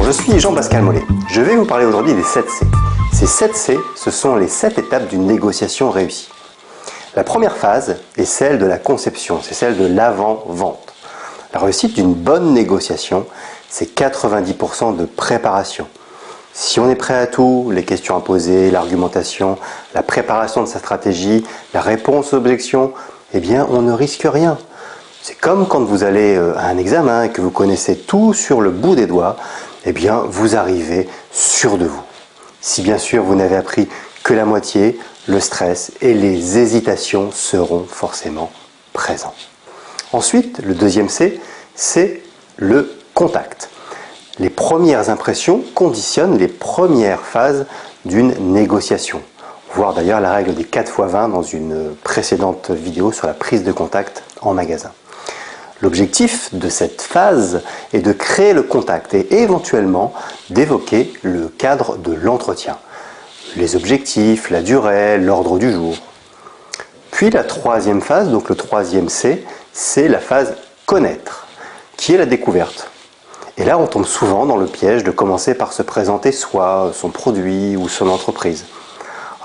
je suis Jean-Pascal Mollet. Je vais vous parler aujourd'hui des 7 C. Ces 7 C, ce sont les 7 étapes d'une négociation réussie. La première phase est celle de la conception, c'est celle de l'avant-vente. La réussite d'une bonne négociation, c'est 90% de préparation. Si on est prêt à tout, les questions à poser, l'argumentation, la préparation de sa stratégie, la réponse aux objections, eh bien on ne risque rien. C'est comme quand vous allez à un examen et que vous connaissez tout sur le bout des doigts, eh bien vous arrivez sûr de vous. Si bien sûr vous n'avez appris que la moitié, le stress et les hésitations seront forcément présents. Ensuite, le deuxième C, c'est le contact. Les premières impressions conditionnent les premières phases d'une négociation. Voir d'ailleurs la règle des 4x20 dans une précédente vidéo sur la prise de contact en magasin. L'objectif de cette phase est de créer le contact et éventuellement d'évoquer le cadre de l'entretien. Les objectifs, la durée, l'ordre du jour. Puis la troisième phase, donc le troisième C, c'est la phase connaître, qui est la découverte. Et là, on tombe souvent dans le piège de commencer par se présenter soi, son produit ou son entreprise.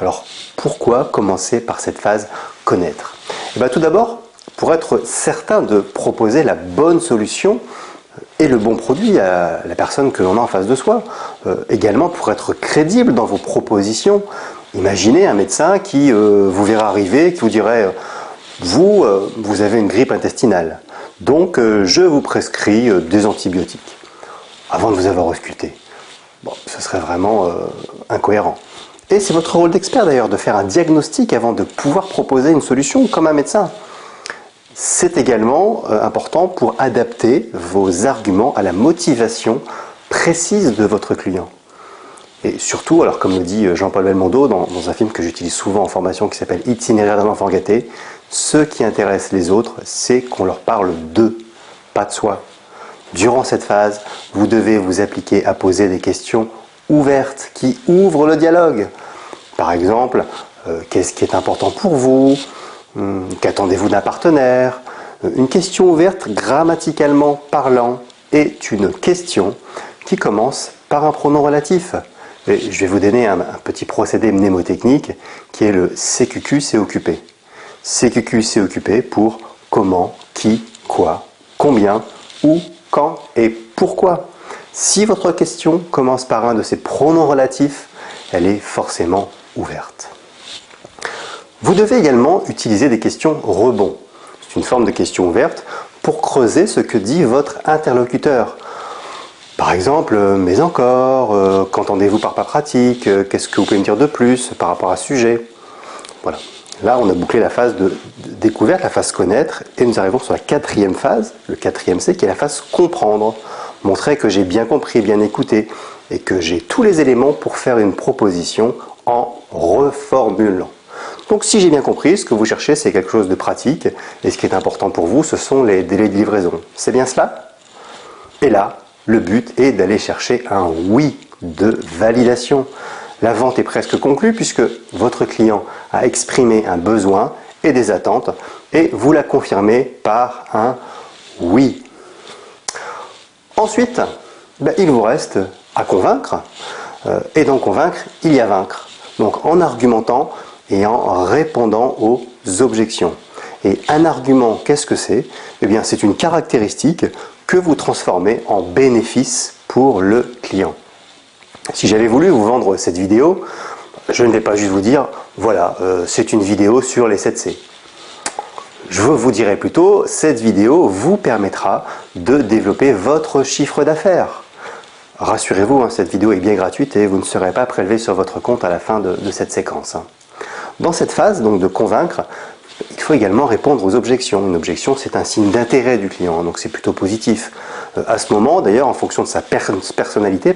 Alors, pourquoi commencer par cette phase connaître ? Eh bien, tout d'abord, pour être certain de proposer la bonne solution et le bon produit à la personne que l'on a en face de soi. Également pour être crédible dans vos propositions. Imaginez un médecin qui vous verra arriver, qui vous dirait vous avez une grippe intestinale, donc je vous prescris des antibiotiques. Avant de vous avoir ausculté. Bon, ce serait vraiment incohérent. Et c'est votre rôle d'expert d'ailleurs, de faire un diagnostic avant de pouvoir proposer une solution comme un médecin. C'est également important pour adapter vos arguments à la motivation précise de votre client. Et surtout, alors comme le dit Jean-Paul Belmondo dans un film que j'utilise souvent en formation qui s'appelle Itinéraire d'un enfant gâté, ce qui intéresse les autres, c'est qu'on leur parle d'eux, pas de soi. Durant cette phase, vous devez vous appliquer à poser des questions ouvertes qui ouvrent le dialogue. Par exemple, qu'est-ce qui est important pour vous ? Qu'attendez-vous d'un partenaire ? Une question ouverte, grammaticalement parlant, est une question qui commence par un pronom relatif. Et je vais vous donner un petit procédé mnémotechnique qui est le CQQ, c'est occupé. CQQ, c'est occupé pour comment, qui, quoi, combien, où, quand et pourquoi. Si votre question commence par un de ces pronoms relatifs, elle est forcément ouverte. Vous devez également utiliser des questions rebonds. C'est une forme de question ouverte pour creuser ce que dit votre interlocuteur. Par exemple, mais encore, qu'entendez-vous par pas pratique, qu'est-ce que vous pouvez me dire de plus par rapport à ce sujet ? Voilà. Là, on a bouclé la phase de découverte, la phase connaître, et nous arrivons sur la quatrième phase, le quatrième C, qui est la phase comprendre. Montrer que j'ai bien compris, bien écouté, et que j'ai tous les éléments pour faire une proposition en reformulant. Donc si j'ai bien compris, ce que vous cherchez, c'est quelque chose de pratique, et ce qui est important pour vous, ce sont les délais de livraison. C'est bien cela ? Et là, le but est d'aller chercher un oui de validation. La vente est presque conclue puisque votre client a exprimé un besoin et des attentes, et vous la confirmez par un oui. Ensuite, il vous reste à convaincre, et dans convaincre, il y a vaincre. Donc en argumentant, et en répondant aux objections. Et un argument, qu'est-ce que c'est ? Eh bien, c'est une caractéristique que vous transformez en bénéfice pour le client. Si j'avais voulu vous vendre cette vidéo, je ne vais pas juste vous dire, voilà, c'est une vidéo sur les 7 C. Je vous dirais plutôt, cette vidéo vous permettra de développer votre chiffre d'affaires. Rassurez-vous, cette vidéo est bien gratuite et vous ne serez pas prélevé sur votre compte à la fin de cette séquence. Dans cette phase donc de convaincre, il faut également répondre aux objections. Une objection, c'est un signe d'intérêt du client, donc c'est plutôt positif. À ce moment, d'ailleurs, en fonction de sa personnalité,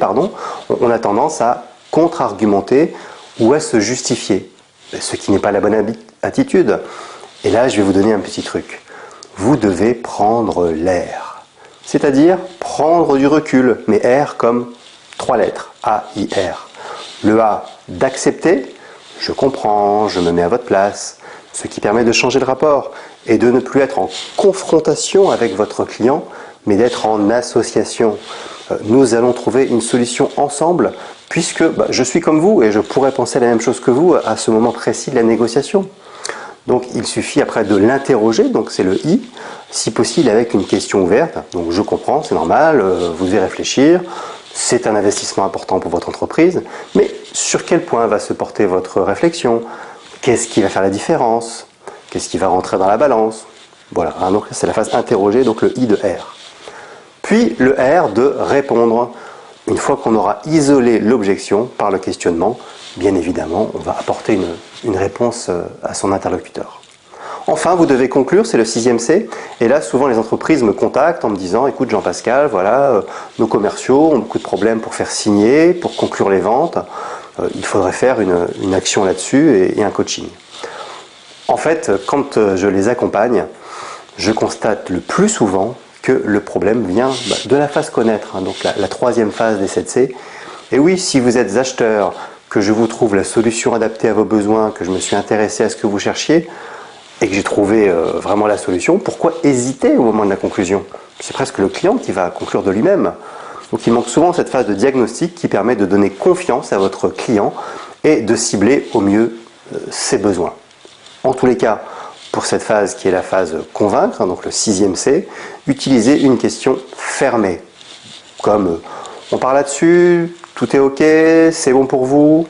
on a tendance à contre-argumenter ou à se justifier, ce qui n'est pas la bonne attitude. Et là, je vais vous donner un petit truc. Vous devez prendre l'air, c'est-à-dire prendre du recul, mais R comme 3 lettres, A-I-R. Le A d'accepter, je comprends, je me mets à votre place, ce qui permet de changer le rapport et de ne plus être en confrontation avec votre client, mais d'être en association. nous allons trouver une solution ensemble, puisque je suis comme vous et je pourrais penser la même chose que vous à ce moment précis de la négociation. Donc il suffit après de l'interroger, donc c'est le I, si possible avec une question ouverte. Donc je comprends, c'est normal, vous devez réfléchir, c'est un investissement important pour votre entreprise, mais sur quel point va se porter votre réflexion? Qu'est-ce qui va faire la différence? Qu'est-ce qui va rentrer dans la balance? Voilà, donc c'est la phase interroger, donc le I de R. Puis le R de répondre. Une fois qu'on aura isolé l'objection par le questionnement, bien évidemment, on va apporter une réponse à son interlocuteur. Enfin, vous devez conclure, c'est le 6e C. Et là, souvent, les entreprises me contactent en me disant « Écoute, Jean-Pascal, voilà, nos commerciaux ont beaucoup de problèmes pour faire signer, pour conclure les ventes. Il faudrait faire une action là-dessus et un coaching. » En fait, quand je les accompagne, je constate le plus souvent que le problème vient de la phase connaître, donc la 3e phase des 7C. Et oui, si vous êtes acheteur, que je vous trouve la solution adaptée à vos besoins, que je me suis intéressé à ce que vous cherchiez, et que j'ai trouvé vraiment la solution, pourquoi hésiter au moment de la conclusion? C'est presque le client qui va conclure de lui-même. Donc il manque souvent cette phase de diagnostic qui permet de donner confiance à votre client et de cibler au mieux ses besoins. En tous les cas, pour cette phase qui est la phase convaincre, donc le 6e C, utilisez une question fermée, comme on parle là-dessus, tout est ok, c'est bon pour vous,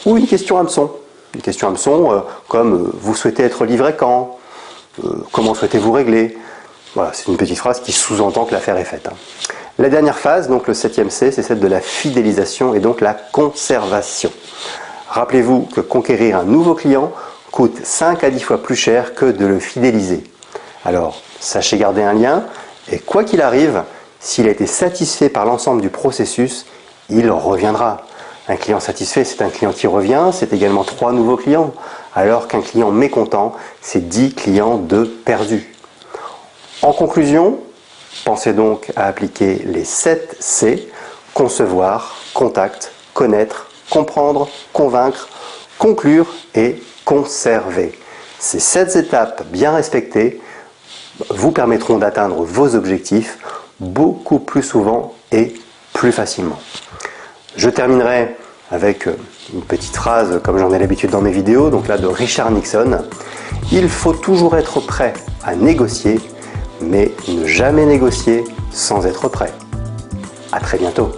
ou une question hameçon. Une question hameçon comme vous souhaitez être livré quand, comment souhaitez-vous régler. Voilà, c'est une petite phrase qui sous-entend que l'affaire est faite. La dernière phase, donc le 7e C, c'est celle de la fidélisation et donc la conservation. Rappelez-vous que conquérir un nouveau client coûte 5 à 10 fois plus cher que de le fidéliser. Alors, sachez garder un lien et quoi qu'il arrive, s'il a été satisfait par l'ensemble du processus, il reviendra. Un client satisfait, c'est un client qui revient, c'est également 3 nouveaux clients, alors qu'un client mécontent, c'est 10 clients de perdus. En conclusion, pensez donc à appliquer les 7 C, concevoir, contact, connaître, comprendre, convaincre, conclure et conserver. Ces 7 étapes bien respectées vous permettront d'atteindre vos objectifs beaucoup plus souvent et plus facilement. Je terminerai avec une petite phrase comme j'en ai l'habitude dans mes vidéos, donc là de Richard Nixon. Il faut toujours être prêt à négocier, mais ne jamais négocier sans être prêt. À très bientôt.